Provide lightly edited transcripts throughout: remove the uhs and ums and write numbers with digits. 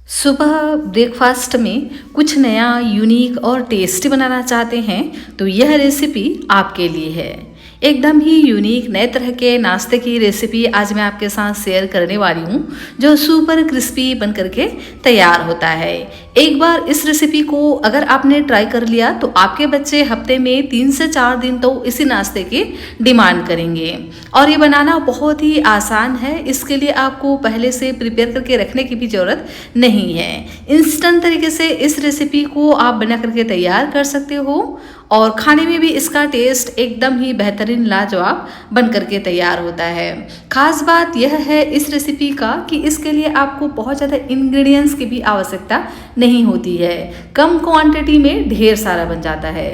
सुबह ब्रेकफास्ट में कुछ नया यूनिक और टेस्टी बनाना चाहते हैं तो यह रेसिपी आपके लिए है। एकदम ही यूनिक नए तरह के नाश्ते की रेसिपी आज मैं आपके साथ शेयर करने वाली हूँ जो सुपर क्रिस्पी बन करके तैयार होता है। एक बार इस रेसिपी को अगर आपने ट्राई कर लिया तो आपके बच्चे हफ्ते में 3 से 4 दिन तो इसी नाश्ते की डिमांड करेंगे। और ये बनाना बहुत ही आसान है, इसके लिए आपको पहले से प्रिपेयर करके रखने की भी ज़रूरत नहीं है। इंस्टेंट तरीके से इस रेसिपी को आप बना करके तैयार कर सकते हो और खाने में भी इसका टेस्ट एकदम ही बेहतरीन लाजवाब बन करके तैयार होता है। खास बात यह है इस रेसिपी का कि इसके लिए आपको बहुत ज़्यादा इंग्रेडिएंट्स की भी आवश्यकता नहीं होती है, कम क्वांटिटी में ढेर सारा बन जाता है।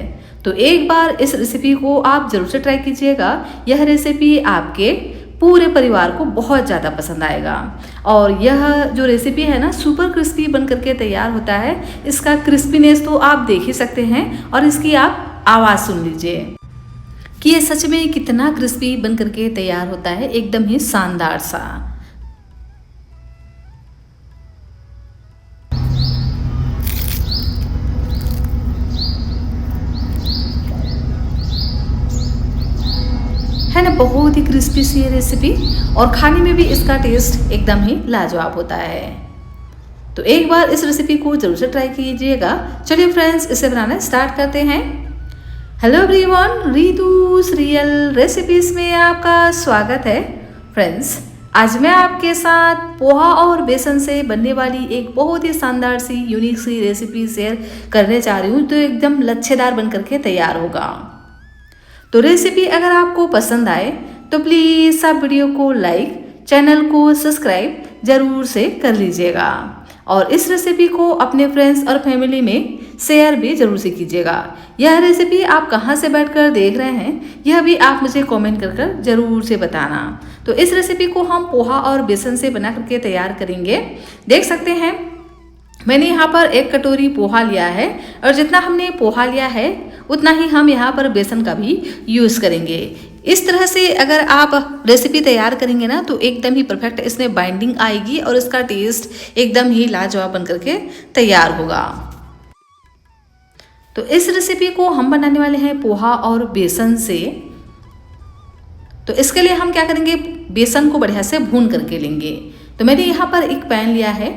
तो एक बार इस रेसिपी को आप ज़रूर से ट्राई कीजिएगा। यह रेसिपी आपके पूरे परिवार को बहुत ज़्यादा पसंद आएगा। और यह जो रेसिपी है ना सुपर क्रिस्पी बन करके तैयार होता है। इसका क्रिस्पीनेस तो आप देख ही सकते हैं और इसकी आप आवाज़ सुन लीजिए कि ये सच में कितना क्रिस्पी बन करके तैयार होता है, एकदम ही शानदार सा। है ना, बहुत ही क्रिस्पी सी है रेसिपी और खाने में भी इसका टेस्ट एकदम ही लाजवाब होता है। तो एक बार इस रेसिपी को जरूर से ट्राई कीजिएगा। चलिए फ्रेंड्स, इसे बनाना स्टार्ट करते हैं। हेलो एवरीवन, रितुस रियल रेसिपीज में आपका स्वागत है। फ्रेंड्स, आज मैं आपके साथ पोहा और बेसन से बनने वाली एक बहुत ही शानदार सी यूनिक सी रेसिपी शेयर करने जा रही हूँ तो एकदम लच्छेदार बन करके तैयार होगा। तो रेसिपी अगर आपको पसंद आए तो प्लीज़ आप वीडियो को लाइक, चैनल को सब्सक्राइब जरूर से कर लीजिएगा और इस रेसिपी को अपने फ्रेंड्स और फैमिली में शेयर भी जरूर से कीजिएगा। यह रेसिपी आप कहाँ से बैठकर देख रहे हैं यह भी आप मुझे कमेंट कर जरूर से बताना। तो इस रेसिपी को हम पोहा और बेसन से बना करके तैयार करेंगे। देख सकते हैं मैंने यहाँ पर 1 कटोरी पोहा लिया है और जितना हमने पोहा लिया है उतना ही हम यहाँ पर बेसन का भी यूज़ करेंगे। इस तरह से अगर आप रेसिपी तैयार करेंगे ना तो एकदम ही परफेक्ट इसमें बाइंडिंग आएगी और इसका टेस्ट एकदम ही लाजवाब बन करके तैयार होगा। तो इस रेसिपी को हम बनाने वाले हैं पोहा और बेसन से। तो इसके लिए हम क्या करेंगे, बेसन को बढ़िया से भून करके लेंगे। तो मैंने यहाँ पर एक पैन लिया है।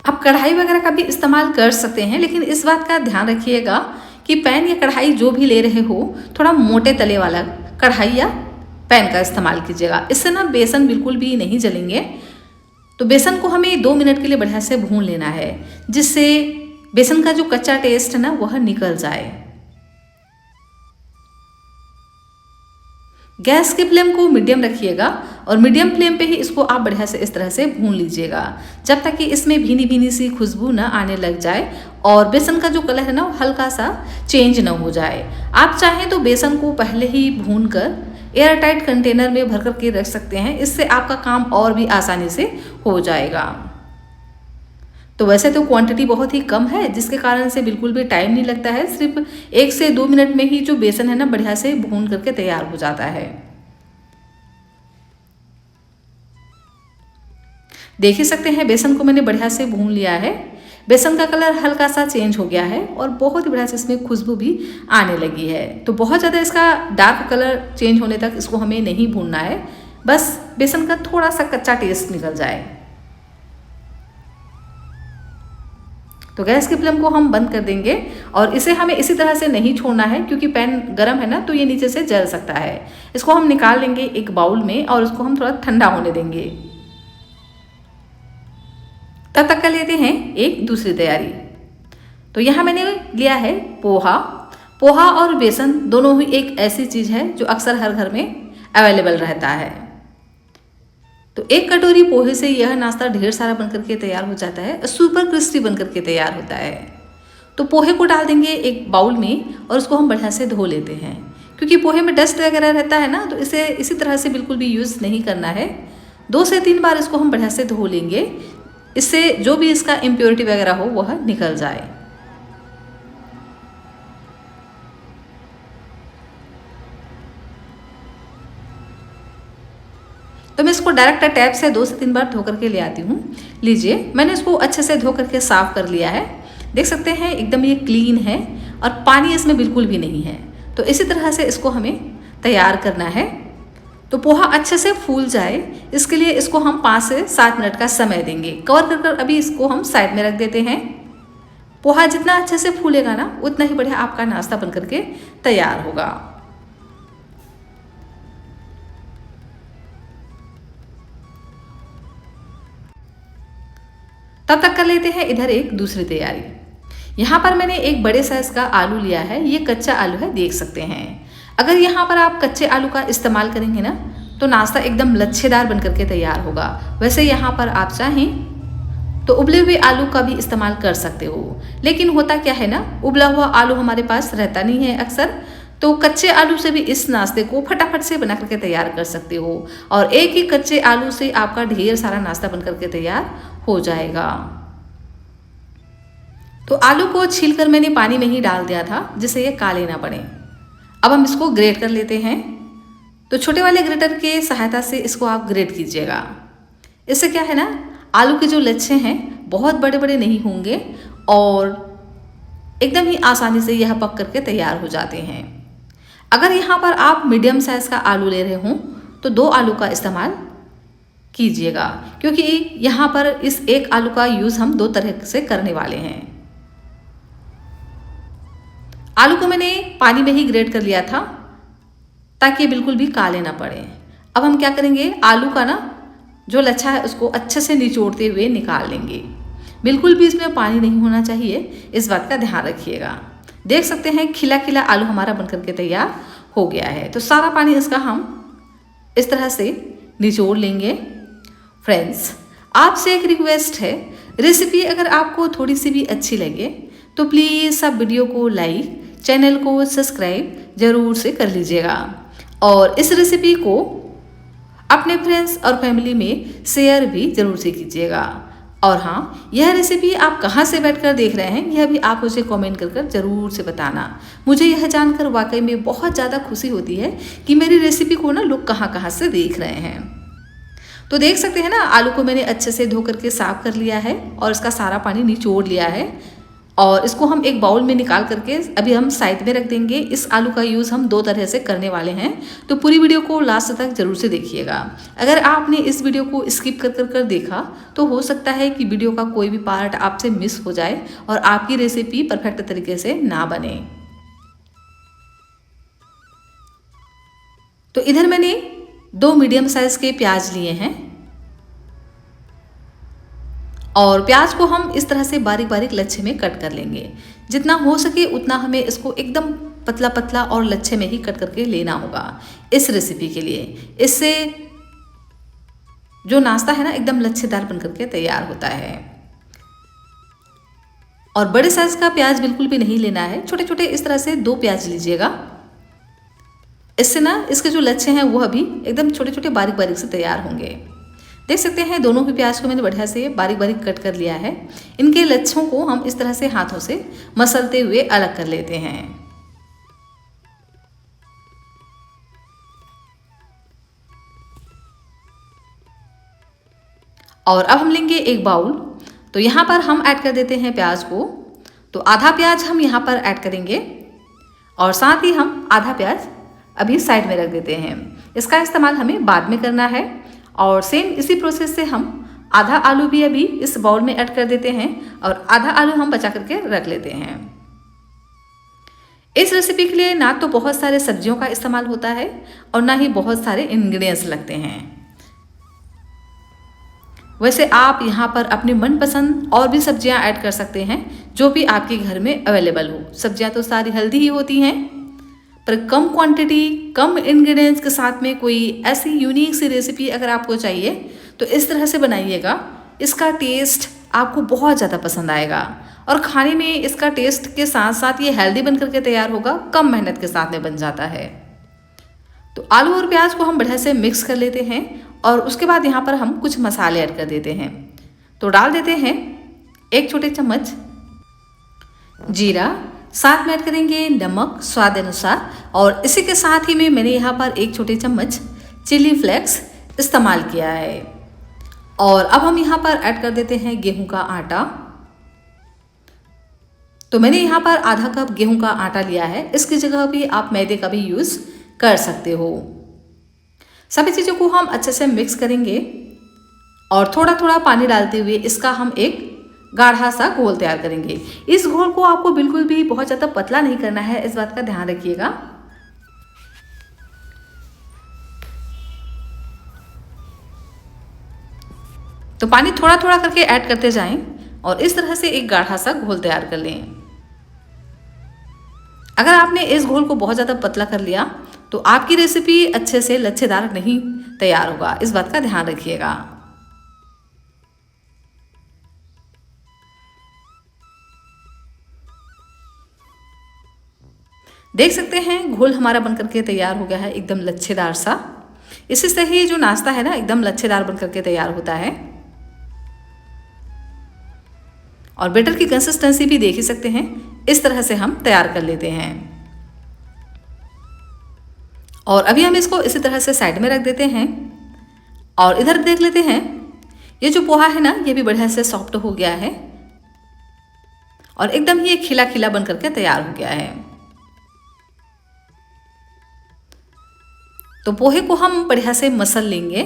आप कढ़ाई वगैरह का भी इस्तेमाल कर सकते हैं, लेकिन इस बात का ध्यान रखिएगा कि पैन या कढ़ाई जो भी ले रहे हो थोड़ा मोटे तले वाला कढ़ाई या पैन का इस्तेमाल कीजिएगा। इससे ना बेसन बिल्कुल भी नहीं जलेंगे। तो बेसन को हमें 2 मिनट के लिए बढ़िया से भून लेना है जिससे बेसन का जो कच्चा टेस्ट है ना वह निकल जाए। गैस के फ्लेम को मीडियम रखिएगा और मीडियम फ्लेम पे ही इसको आप बढ़िया से इस तरह से भून लीजिएगा जब तक कि इसमें भीनी भीनी सी खुशबू ना आने लग जाए और बेसन का जो कलर है ना वो हल्का सा चेंज ना हो जाए। आप चाहें तो बेसन को पहले ही भून कर एयर टाइट कंटेनर में भर करके रख सकते हैं, इससे आपका काम और भी आसानी से हो जाएगा। तो वैसे तो क्वांटिटी बहुत ही कम है जिसके कारण से बिल्कुल भी टाइम नहीं लगता है। सिर्फ 1 से 2 मिनट में ही जो बेसन है ना बढ़िया से भून करके तैयार हो जाता है। देख ही सकते हैं बेसन को मैंने बढ़िया से भून लिया है। बेसन का कलर हल्का सा चेंज हो गया है और बहुत ही बढ़िया से इसमें खुशबू भी आने लगी है। तो बहुत ज़्यादा इसका डार्क कलर चेंज होने तक इसको हमें नहीं भूनना है, बस बेसन का थोड़ा सा कच्चा टेस्ट निकल जाए। तो गैस की फ्लेम को हम बंद कर देंगे और इसे हमें इसी तरह से नहीं छोड़ना है क्योंकि पैन गर्म है ना तो ये नीचे से जल सकता है। इसको हम निकाल लेंगे एक बाउल में और उसको हम थोड़ा ठंडा होने देंगे। तब तक कर लेते हैं एक दूसरी तैयारी। तो यहाँ मैंने लिया है पोहा। पोहा और बेसन दोनों ही एक ऐसी चीज़ है जो अक्सर हर घर में अवेलेबल रहता है। तो 1 कटोरी पोहे से यह नाश्ता ढेर सारा बन करके तैयार हो जाता है, सुपर क्रिस्पी बन करके तैयार होता है। तो पोहे को डाल देंगे एक बाउल में और उसको हम बढ़िया से धो लेते हैं क्योंकि पोहे में डस्ट वगैरह रहता है ना तो इसे इसी तरह से बिल्कुल भी यूज़ नहीं करना है। 2 से 3 बार इसको हम बढ़िया से धो लेंगे, इससे जो भी इसका इम्प्योरिटी वगैरह हो वह निकल जाए। तो मैं इसको डायरेक्ट टैप से 2 से 3 बार धो करके ले आती हूँ। लीजिए, मैंने इसको अच्छे से धो करके साफ़ कर लिया है। देख सकते हैं एकदम ये क्लीन है और पानी इसमें बिल्कुल भी नहीं है। तो इसी तरह से इसको हमें तैयार करना है। तो पोहा अच्छे से फूल जाए, इसके लिए इसको हम 5 से 7 मिनट का समय देंगे। कवर कर अभी इसको हम साइड में रख देते हैं। पोहा जितना अच्छे से फूलेगा ना, उतना ही बढ़िया आपका नाश्ता बन करके तैयार होगा। तब तक कर लेते हैं इधर एक दूसरी तैयारी। यहाँ पर मैंने एक बड़े साइज का आलू लिया है। ये कच्चा आलू है, देख सकते हैं। अगर यहाँ पर आप कच्चे आलू का इस्तेमाल करेंगे ना, तो नाश्ता एकदम लच्छेदार बन करके तैयार होगा। वैसे यहाँ पर आप चाहें तो उबले हुए आलू का भी इस्तेमाल कर सकते हो, लेकिन होता क्या है ना, उबला हुआ आलू हमारे पास रहता नहीं है अक्सर। तो कच्चे आलू से भी इस नाश्ते को फटाफट से बना करके तैयार कर सकते हो और एक ही कच्चे आलू से आपका ढेर सारा नाश्ता बन करके तैयार हो जाएगा। तो आलू को छीलकर मैंने पानी में ही डाल दिया था, जिससे ये काले ना पड़े। अब हम इसको ग्रेट कर लेते हैं। तो छोटे वाले ग्रेटर के सहायता से इसको आप ग्रेट कीजिएगा। इससे क्या है ना, आलू के जो लच्छे हैं बहुत बड़े बड़े नहीं होंगे और एकदम ही आसानी से यह पक करके तैयार हो जाते हैं। अगर यहाँ पर आप मीडियम साइज़ का आलू ले रहे हों तो 2 आलू का इस्तेमाल कीजिएगा, क्योंकि यहाँ पर इस एक आलू का यूज़ हम 2 तरह से करने वाले हैं। आलू को मैंने पानी में ही ग्रेट कर लिया था ताकि ये बिल्कुल भी काले ना पड़े। अब हम क्या करेंगे, आलू का ना जो लच्छा है उसको अच्छे से निचोड़ते हुए निकाल लेंगे। बिल्कुल भी इसमें पानी नहीं होना चाहिए, इस बात का ध्यान रखिएगा। देख सकते हैं खिला खिला आलू हमारा बनकर के तैयार हो गया है। तो सारा पानी इसका हम इस तरह से निचोड़ लेंगे। फ्रेंड्स, आपसे एक रिक्वेस्ट है, रेसिपी अगर आपको थोड़ी सी भी अच्छी लगे तो प्लीज़ आप वीडियो को लाइक, चैनल को सब्सक्राइब ज़रूर से कर लीजिएगा और इस रेसिपी को अपने फ्रेंड्स और फैमिली में शेयर भी ज़रूर से कीजिएगा। और हाँ, यह रेसिपी आप कहाँ से बैठकर देख रहे हैं, यह भी आप मुझे कमेंट कर ज़रूर से बताना। मुझे यह जानकर वाकई में बहुत ज़्यादा खुशी होती है कि मेरी रेसिपी को ना लोग कहाँ कहाँ से देख रहे हैं। तो देख सकते हैं ना, आलू को मैंने अच्छे से धो करके साफ कर लिया है और इसका सारा पानी निचोड़ लिया है और इसको हम एक बाउल में निकाल करके अभी हम साइड में रख देंगे। इस आलू का यूज़ हम 2 तरह से करने वाले हैं, तो पूरी वीडियो को लास्ट तक जरूर से देखिएगा। अगर आपने इस वीडियो को स्किप कर देखा तो हो सकता है कि वीडियो का कोई भी पार्ट आपसे मिस हो जाए और आपकी रेसिपी परफेक्ट तरीके से ना बने। तो इधर मैंने 2 मीडियम साइज के प्याज लिए हैं और प्याज को हम इस तरह से बारीक बारीक लच्छे में कट कर लेंगे। जितना हो सके उतना हमें इसको एकदम पतला पतला और लच्छे में ही कट करके लेना होगा इस रेसिपी के लिए। इससे जो नाश्ता है ना एकदम लच्छेदार बन करके तैयार होता है। और बड़े साइज का प्याज बिल्कुल भी नहीं लेना है, छोटे छोटे इस तरह से 2 प्याज लीजिएगा। इससे ना इसके जो लच्छे हैं वह भी एकदम छोटे छोटे बारीक बारीक से तैयार होंगे। देख सकते हैं दोनों भी प्याज को मैंने बढ़िया से बारीक बारीक कट कर लिया है। इनके लच्छों को हम इस तरह से हाथों से मसलते हुए अलग कर लेते हैं। और अब हम लेंगे एक बाउल। तो यहाँ पर हम ऐड कर देते हैं प्याज को। तो आधा प्याज हम यहाँ पर ऐड करेंगे और साथ ही हम आधा प्याज अभी साइड में रख देते हैं। इसका इस्तेमाल हमें बाद में करना है। और सेम इसी प्रोसेस से हम आधा आलू भी अभी इस बाउल में ऐड कर देते हैं और आधा आलू हम बचा करके रख लेते हैं। इस रेसिपी के लिए ना तो बहुत सारे सब्जियों का इस्तेमाल होता है और ना ही बहुत सारे इंग्रेडिएंट्स लगते हैं। वैसे आप यहाँ पर अपने मनपसंद और भी सब्जियाँ ऐड कर सकते हैं जो भी आपके घर में अवेलेबल हो। सब्जियाँ तो सारी हेल्दी ही होती हैं, पर कम क्वांटिटी, कम इंग्रेडिएंट्स के साथ में कोई ऐसी यूनिक सी रेसिपी अगर आपको चाहिए तो इस तरह से बनाइएगा। इसका टेस्ट आपको बहुत ज़्यादा पसंद आएगा और खाने में इसका टेस्ट के साथ साथ ये हेल्दी बन करके तैयार होगा, कम मेहनत के साथ में बन जाता है। तो आलू और प्याज को हम बढ़िया से मिक्स कर लेते हैं और उसके बाद यहाँ पर हम कुछ मसाले ऐड कर देते हैं। तो डाल देते हैं 1 छोटे चम्मच जीरा, साथ में ऐड करेंगे नमक स्वाद अनुसार और इसी के साथ ही में मैंने यहाँ पर 1 छोटे चम्मच चिली फ्लेक्स इस्तेमाल किया है। और अब हम यहाँ पर ऐड कर देते हैं गेहूं का आटा। तो मैंने यहाँ पर आधा कप गेहूं का आटा लिया है, इसकी जगह भी आप मैदे का भी यूज़ कर सकते हो। सभी चीज़ों को हम अच्छे से मिक्स करेंगे और थोड़ा थोड़ा पानी डालते हुए इसका हम एक गाढ़ा सा घोल तैयार करेंगे। इस घोल को आपको बिल्कुल भी बहुत ज़्यादा पतला नहीं करना है, इस बात का ध्यान रखिएगा। तो पानी थोड़ा थोड़ा करके ऐड करते जाएं और इस तरह से एक गाढ़ा सा घोल तैयार कर लें। अगर आपने इस घोल को बहुत ज़्यादा पतला कर लिया तो आपकी रेसिपी अच्छे से लच्छेदार नहीं तैयार होगा, इस बात का ध्यान रखिएगा। देख सकते हैं घोल हमारा बनकर के तैयार हो गया है, एकदम लच्छेदार सा। इसी से ही जो नाश्ता है ना एकदम लच्छेदार बनकर के तैयार होता है। और बैटर की कंसिस्टेंसी भी देख ही सकते हैं, इस तरह से हम तैयार कर लेते हैं। और अभी हम इसको इसी तरह से साइड में रख देते हैं। और इधर देख लेते हैं, ये जो पोहा है ना ये भी बढ़िया से सॉफ्ट हो गया है और एकदम ही खिला खिला बन करके तैयार हो गया है। तो पोहे को हम बढ़िया से मसल लेंगे।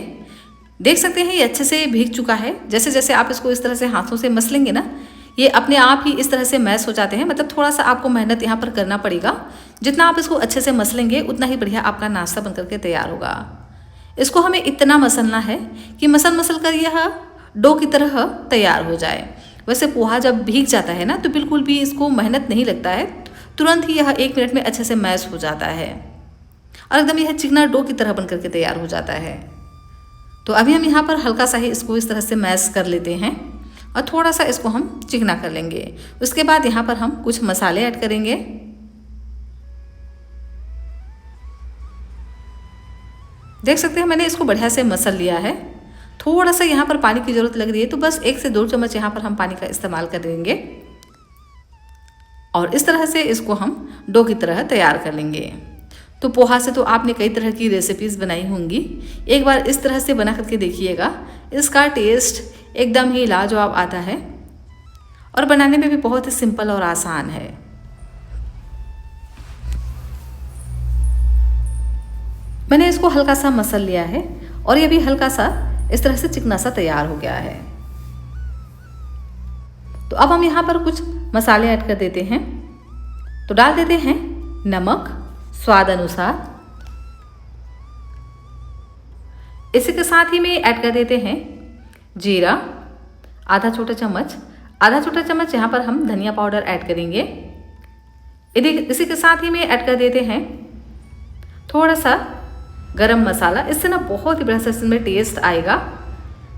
देख सकते हैं ये अच्छे से भीग चुका है। जैसे जैसे आप इसको इस तरह से हाथों से मसलेंगे ना, ये अपने आप ही इस तरह से मैश हो जाते हैं। मतलब थोड़ा सा आपको मेहनत यहाँ पर करना पड़ेगा। जितना आप इसको अच्छे से मसलेंगे उतना ही बढ़िया आपका नाश्ता बन करके तैयार होगा। इसको हमें इतना मसलना है कि मसल कर यह डो की तरह तैयार हो जाए। वैसे पोहा जब भीग जाता है ना तो बिल्कुल भी इसको मेहनत नहीं लगता है, तुरंत ही यह 1 मिनट में अच्छे से मैश हो जाता है और एकदम यह चिकना डो की तरह बन करके तैयार हो जाता है। तो अभी हम यहाँ पर हल्का सा ही इसको इस तरह से मैश कर लेते हैं और थोड़ा सा इसको हम चिकना कर लेंगे। उसके बाद यहाँ पर हम कुछ मसाले ऐड करेंगे। देख सकते हैं मैंने इसको बढ़िया से मसल लिया है। थोड़ा सा यहाँ पर पानी की ज़रूरत लग रही है, तो बस 1 से 2 चम्मच यहाँ पर हम पानी का इस्तेमाल करेंगे और इस तरह से इसको हम डो की तरह तैयार कर लेंगे। तो पोहा से तो आपने कई तरह की रेसिपीज़ बनाई होंगी, एक बार इस तरह से बना करके देखिएगा। इसका टेस्ट एकदम ही लाजवाब आता है और बनाने में भी बहुत ही सिंपल और आसान है। मैंने इसको हल्का सा मसल लिया है और ये भी हल्का सा इस तरह से चिकना सा तैयार हो गया है। तो अब हम यहाँ पर कुछ मसाले ऐड कर देते हैं। तो डाल देते हैं नमक स्वाद अनुसार। इसी के साथ ही में ऐड कर देते हैं जीरा आधा छोटा चम्मच यहाँ पर हम धनिया पाउडर ऐड करेंगे। इसी के साथ ही में ऐड कर देते हैं थोड़ा सा गरम मसाला, इससे ना बहुत ही बढ़िया सा इसमें टेस्ट आएगा।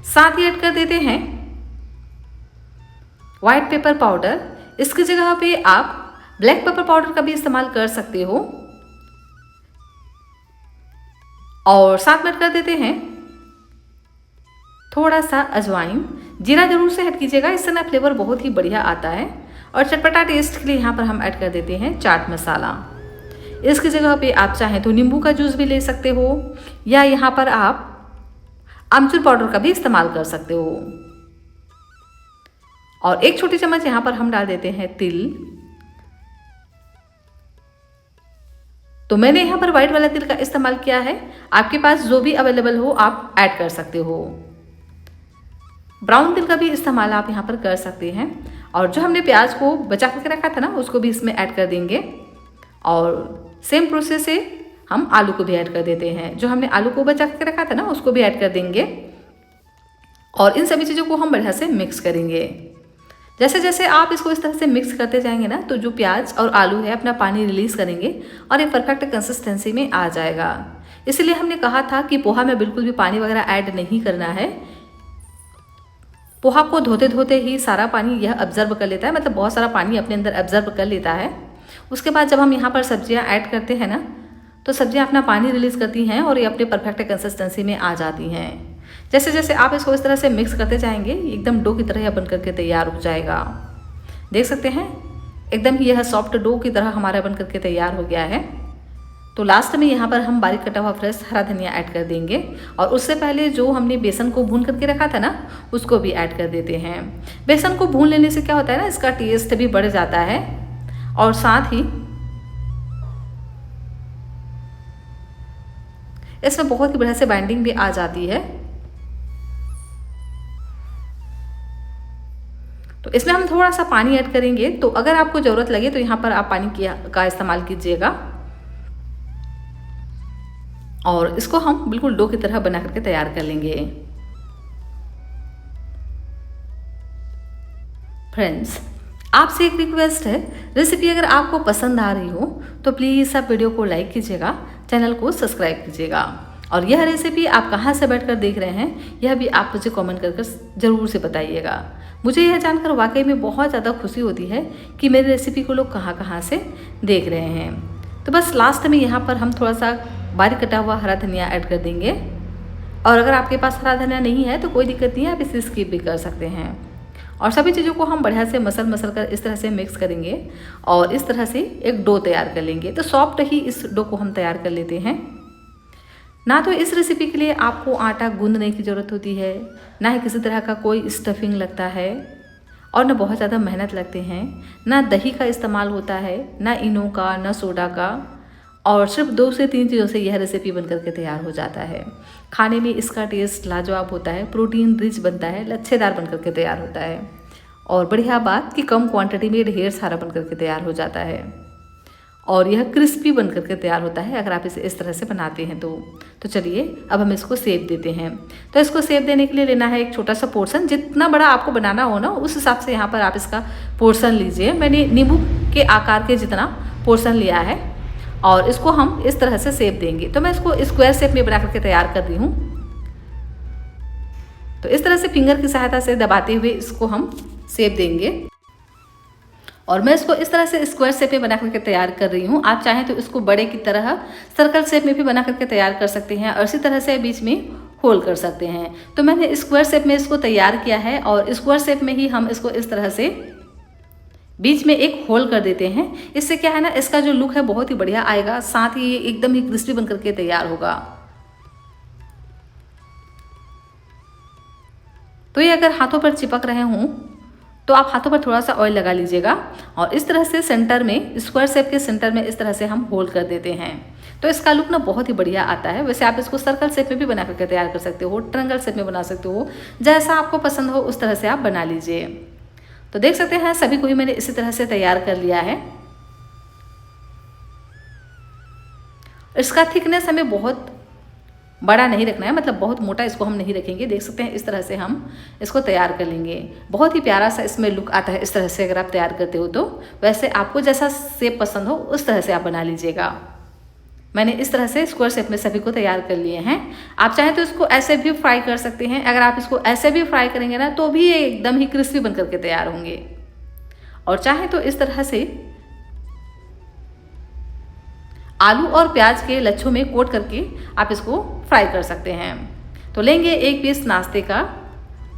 साथ ही ऐड कर देते हैं व्हाइट पेपर पाउडर, इसकी जगह पे आप ब्लैक पेपर पाउडर का भी इस्तेमाल कर सकते हो। और साथ में ऐड कर देते हैं थोड़ा सा अजवाइन। जीरा जरूर से ऐड कीजिएगा, इससे ना फ्लेवर बहुत ही बढ़िया आता है। और चटपटा टेस्ट के लिए यहाँ पर हम ऐड कर देते हैं चाट मसाला। इसकी जगह पे आप चाहें तो नींबू का जूस भी ले सकते हो या यहाँ पर आप आमचूर पाउडर का भी इस्तेमाल कर सकते हो। और 1 छोटी चम्मच यहाँ पर हम डाल देते हैं तिल। तो मैंने यहाँ पर व्हाइट वाला तिल का इस्तेमाल किया है, आपके पास जो भी अवेलेबल हो आप ऐड कर सकते हो। ब्राउन तिल का भी इस्तेमाल आप यहाँ पर कर सकते हैं। और जो हमने प्याज को बचा करके रखा था ना उसको भी इसमें ऐड कर देंगे। और सेम प्रोसेस से हम आलू को भी ऐड कर देते हैं। जो हमने आलू को बचा करके रखा था ना उसको भी ऐड कर देंगे और इन सभी चीज़ों को हम बढ़िया से मिक्स करेंगे। जैसे जैसे आप इसको इस तरह से मिक्स करते जाएंगे ना तो जो प्याज और आलू है अपना पानी रिलीज़ करेंगे और ये परफेक्ट कंसिस्टेंसी में आ जाएगा। इसलिए हमने कहा था कि पोहा में बिल्कुल भी पानी वगैरह ऐड नहीं करना है। पोहा को धोते धोते ही सारा पानी यह ऑब्जर्व कर लेता है, मतलब बहुत सारा पानी अपने अंदर ऑब्जर्व कर लेता है। उसके बाद जब हम यहाँ पर सब्जियाँ ऐड करते हैं ना तो सब्जियाँ अपना पानी रिलीज़ करती हैं और ये अपने परफेक्ट कंसिस्टेंसी में आ जाती हैं। जैसे जैसे आप इसको इस तरह से मिक्स करते जाएंगे एकदम डो की तरह बन करके तैयार हो जाएगा। देख सकते हैं एकदम ही यह सॉफ्ट डो की तरह हमारा बन करके तैयार हो गया है। तो लास्ट में यहाँ पर हम बारीक कटा हुआ फ्रेश हरा धनिया ऐड कर देंगे और उससे पहले जो हमने बेसन को भून करके रखा था ना, उसको भी ऐड कर देते हैं। बेसन को भून लेने से क्या होता है ना, इसका टेस्ट भी बढ़ जाता है और साथ ही इसमें बहुत ही बढ़िया से बाइंडिंग भी आ जाती है। तो इसमें हम थोड़ा सा पानी ऐड करेंगे, तो अगर आपको ज़रूरत लगे तो यहाँ पर आप पानी का इस्तेमाल कीजिएगा और इसको हम बिल्कुल डो की तरह बना करके तैयार कर लेंगे। फ्रेंड्स, आपसे एक रिक्वेस्ट है, रेसिपी अगर आपको पसंद आ रही हो तो प्लीज़ आप वीडियो को लाइक कीजिएगा, चैनल को सब्सक्राइब कीजिएगा और यह रेसिपी आप कहाँ से बैठकर देख रहे हैं यह भी आप मुझे कमेंट कर ज़रूर से बताइएगा। मुझे यह जानकर वाकई में बहुत ज़्यादा खुशी होती है कि मेरी रेसिपी को लोग कहाँ से देख रहे हैं। तो बस लास्ट में यहाँ पर हम थोड़ा सा बारीक कटा हुआ हरा धनिया ऐड कर देंगे और अगर आपके पास हरा धनिया नहीं है तो कोई दिक्कत नहीं है, आप इसे स्किप भी कर सकते हैं। और सभी चीज़ों को हम बढ़िया से मसल कर इस तरह से मिक्स करेंगे और इस तरह से एक डो तैयार कर लेंगे। तो सॉफ्ट ही इस डो को हम तैयार कर लेते हैं। ना तो इस रेसिपी के लिए आपको आटा गूंदने की ज़रूरत होती है, ना ही किसी तरह का कोई स्टफिंग लगता है और ना बहुत ज़्यादा मेहनत लगते हैं, ना दही का इस्तेमाल होता है, ना इनो का, ना सोडा का, और सिर्फ 2 से 3 चीज़ों से यह रेसिपी बनकर के तैयार हो जाता है। खाने में इसका टेस्ट लाजवाब होता है, प्रोटीन रिच बनता है, लच्छेदार बनकर के तैयार होता है और बढ़िया बात कि कम क्वांटिटी में ढेर सारा बनकर के तैयार हो जाता है और यह क्रिस्पी बनकर के तैयार होता है अगर आप इसे इस तरह से बनाते हैं तो चलिए अब हम इसको सेब देते हैं। तो इसको सेब देने के लिए लेना है एक छोटा सा पोर्शन, जितना बड़ा आपको बनाना हो ना उस हिसाब से यहाँ पर आप इसका पोर्शन लीजिए। मैंने नींबू के आकार के जितना पोर्शन लिया है और इसको हम इस तरह से सेब देंगे। तो मैं इसको स्क्वायर शेप में बना करके तैयार कर रही हूँ। तो इस तरह से फिंगर की सहायता से दबाते हुए इसको हम सेब देंगे और मैं इसको इस तरह से स्क्वायर शेप में बना करके तैयार कर रही हूँ। आप चाहें तो इसको बड़े की तरह सर्कल शेप में भी बना करके तैयार कर सकते हैं और इसी तरह से बीच में होल कर सकते हैं। तो मैंने स्क्वायर शेप में इसको तैयार किया है और स्क्वायर शेप में ही हम इसको इस तरह से बीच में एक होल कर देते हैं। इससे क्या है ना, इसका जो लुक है बहुत ही बढ़िया आएगा, साथ ही एकदम ही क्रिस्पी बन करके तैयार होगा। तो ये अगर हाथों पर चिपक रहे हों तो आप हाथों पर थोड़ा सा ऑयल लगा लीजिएगा और इस तरह से सेंटर में, स्क्वायर शेप के सेंटर में इस तरह से हम होल कर देते हैं। तो इसका लुक ना बहुत ही बढ़िया आता है। वैसे आप इसको सर्कल शेप में भी बना करके तैयार कर सकते हो, ट्रायंगल शेप में बना सकते हो, जैसा आपको पसंद हो उस तरह से आप बना लीजिए। तो देख सकते हैं सभी को ही मैंने इसी तरह से तैयार कर लिया है। इसका थिकनेस हमें बहुत बड़ा नहीं रखना है, मतलब बहुत मोटा इसको हम नहीं रखेंगे। देख सकते हैं इस तरह से हम इसको तैयार कर लेंगे। बहुत ही प्यारा सा इसमें लुक आता है इस तरह से अगर आप तैयार करते हो तो। वैसे आपको जैसा शेप पसंद हो उस तरह से आप बना लीजिएगा। मैंने इस तरह से स्क्वायर शेप में सभी को तैयार कर लिए हैं। आप चाहें तो इसको ऐसे भी फ्राई कर सकते हैं। अगर आप इसको ऐसे भी फ्राई करेंगे ना तो भी ये एकदम ही क्रिस्पी बन करके तैयार होंगे और चाहें तो इस तरह से आलू और प्याज के लच्छों में कोट करके आप इसको फ्राई कर सकते हैं। तो लेंगे एक पीस नाश्ते का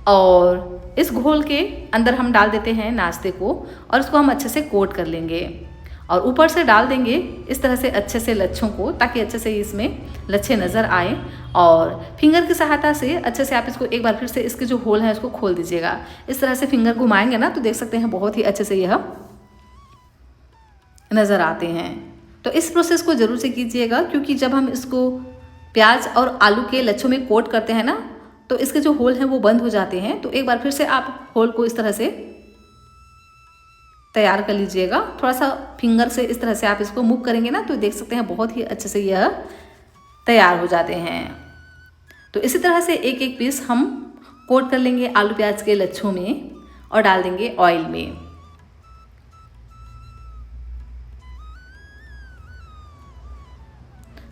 और इस घोल के अंदर हम डाल देते हैं नाश्ते को और इसको हम अच्छे से कोट कर लेंगे और ऊपर से डाल देंगे इस तरह से अच्छे से लच्छों को, ताकि अच्छे से इसमें लच्छे नज़र आए। और फिंगर की सहायता से अच्छे से आप इसको एक बार फिर से इसके जो होल है उसको खोल दीजिएगा। इस तरह से फिंगर घुमाएंगे ना तो देख सकते हैं बहुत ही अच्छे से यह नज़र आते हैं। तो इस प्रोसेस को ज़रूर से कीजिएगा, क्योंकि जब हम इसको प्याज और आलू के लच्छों में कोट करते हैं ना तो इसके जो होल हैं वो बंद हो जाते हैं। तो एक बार फिर से आप होल को इस तरह से तैयार कर लीजिएगा। थोड़ा सा फिंगर से इस तरह से आप इसको मूव करेंगे ना तो देख सकते हैं बहुत ही अच्छे से यह तैयार हो जाते हैं। तो इसी तरह से एक एक पीस हम कोट कर लेंगे आलू प्याज के लच्छों में और डाल देंगे ऑयल में।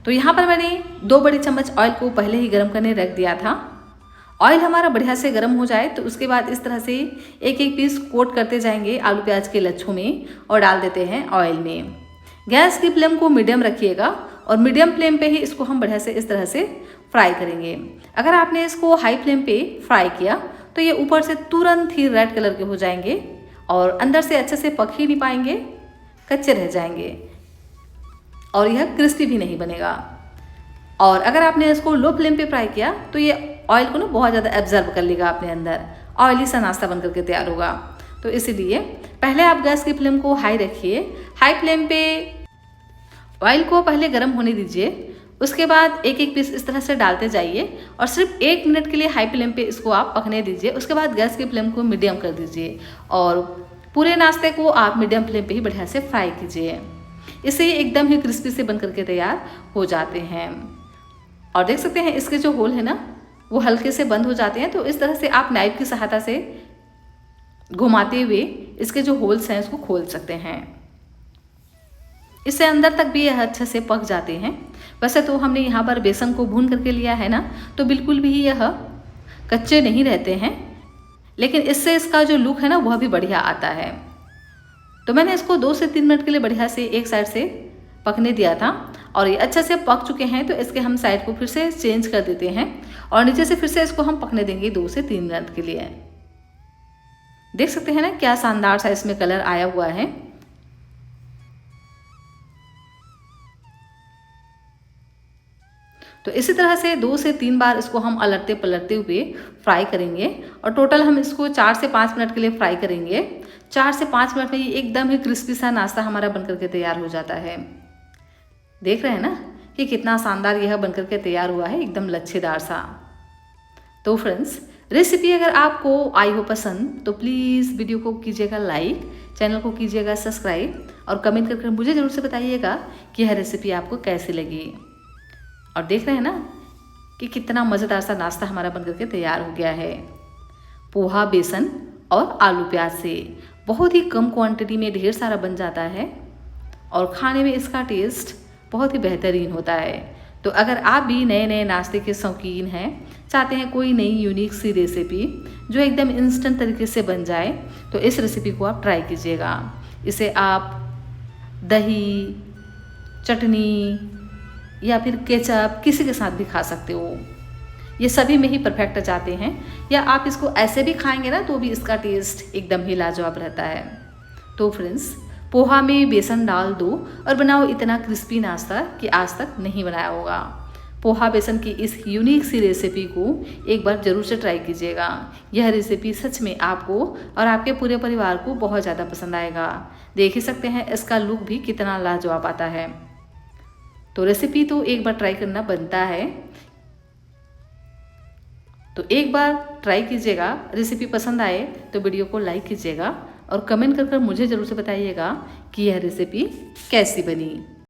तो यहाँ पर मैंने 2 बड़े चम्मच ऑयल को पहले ही गर्म करने रख दिया था। ऑयल हमारा बढ़िया से गर्म हो जाए तो उसके बाद इस तरह से एक एक पीस कोट करते जाएंगे आलू प्याज के लच्छों में और डाल देते हैं ऑयल में। गैस की फ्लेम को मीडियम रखिएगा और मीडियम फ्लेम पे ही इसको हम बढ़िया से इस तरह से फ्राई करेंगे। अगर आपने इसको हाई फ्लेम पे फ्राई किया तो ये ऊपर से तुरंत ही रेड कलर के हो जाएंगे और अंदर से अच्छे से पक ही नहीं पाएंगे, कच्चे रह जाएंगे। और यह क्रिस्पी भी नहीं बनेगा। और अगर आपने इसको लो फ्लेम पे फ्राई किया तो ये ऑयल को ना बहुत ज़्यादा एब्जर्व कर लेगा अपने अंदर, ऑयली सा नाश्ता बन करके तैयार होगा। तो इसीलिए पहले आप गैस की फ्लेम को हाई रखिए, हाई फ्लेम पे ऑयल को पहले गर्म होने दीजिए। उसके बाद एक एक पीस इस तरह से डालते जाइए और सिर्फ 1 मिनट के लिए हाई फ्लेम पे इसको आप पकने दीजिए। उसके बाद गैस की फ्लेम को मीडियम कर दीजिए और पूरे नाश्ते को आप मीडियम फ्लेम पे ही बढ़िया से फ्राई कीजिए। इससे एकदम ही क्रिस्पी से बन करके तैयार हो जाते हैं। और देख सकते हैं इसके जो होल है ना वो हल्के से बंद हो जाते हैं। तो इस तरह से आप नाइफ की सहायता से घुमाते हुए इसके जो होल्स हैं उसको खोल सकते हैं। इससे अंदर तक भी यह अच्छे से पक जाते हैं। वैसे तो हमने यहाँ पर बेसन को भून करके लिया है ना, तो बिल्कुल भी यह कच्चे नहीं रहते हैं, लेकिन इससे इसका जो लुक है ना वह भी बढ़िया आता है। तो मैंने इसको 2 से 3 मिनट के लिए बढ़िया से एक साइड से पकने दिया था और ये अच्छे से पक चुके हैं। तो इसके हम साइड को फिर से चेंज कर देते हैं और नीचे से फिर से इसको हम पकने देंगे 2 से 3 मिनट के लिए। देख सकते हैं ना क्या शानदार सा इसमें कलर आया हुआ है। तो इसी तरह से 2 से 3 बार इसको हम अलटते पलटते हुए फ्राई करेंगे और टोटल हम इसको 4 से 5 मिनट के लिए फ्राई करेंगे। 4 से 5 मिनट में ये एकदम ही क्रिस्पी सा नाश्ता हमारा बनकर के तैयार हो जाता है। देख रहे हैं ना कि कितना शानदार यह बनकर के तैयार हुआ है, एकदम लच्छेदार सा। तो फ्रेंड्स, रेसिपी अगर आपको आई हो पसंद तो प्लीज़ वीडियो को कीजिएगा लाइक, चैनल को कीजिएगा सब्सक्राइब और कमेंट करके मुझे ज़रूर से बताइएगा कि यह रेसिपी आपको कैसी लगी। और देख रहे हैं ना कि कितना मज़ेदार सा नाश्ता हमारा बनकर के तैयार हो गया है। पोहा, बेसन और आलू प्याज से बहुत ही कम क्वांटिटी में ढेर सारा बन जाता है और खाने में इसका टेस्ट बहुत ही बेहतरीन होता है। तो अगर आप भी नए नए नाश्ते के शौकीन हैं, चाहते हैं कोई नई यूनिक सी रेसिपी जो एकदम इंस्टेंट तरीके से बन जाए, तो इस रेसिपी को आप ट्राई कीजिएगा। इसे आप दही, चटनी या फिर केचप किसी के साथ भी खा सकते हो। ये सभी में ही परफेक्ट जाते हैं। या आप इसको ऐसे भी खाएंगे ना तो भी इसका टेस्ट एकदम ही लाजवाब रहता है। तो फ्रेंड्स, पोहा में बेसन डाल दो और बनाओ इतना क्रिस्पी नाश्ता कि आज तक नहीं बनाया होगा। पोहा बेसन की इस यूनिक सी रेसिपी को एक बार ज़रूर से ट्राई कीजिएगा। यह रेसिपी सच में आपको और आपके पूरे परिवार को बहुत ज़्यादा पसंद आएगा। देख ही सकते हैं इसका लुक भी कितना लाजवाब आता है। तो रेसिपी तो एक बार ट्राई करना बनता है। तो एक बार ट्राई कीजिएगा। रेसिपी पसंद आए तो वीडियो को लाइक कीजिएगा और कमेंट कर मुझे ज़रूर से बताइएगा कि यह रेसिपी कैसी बनी।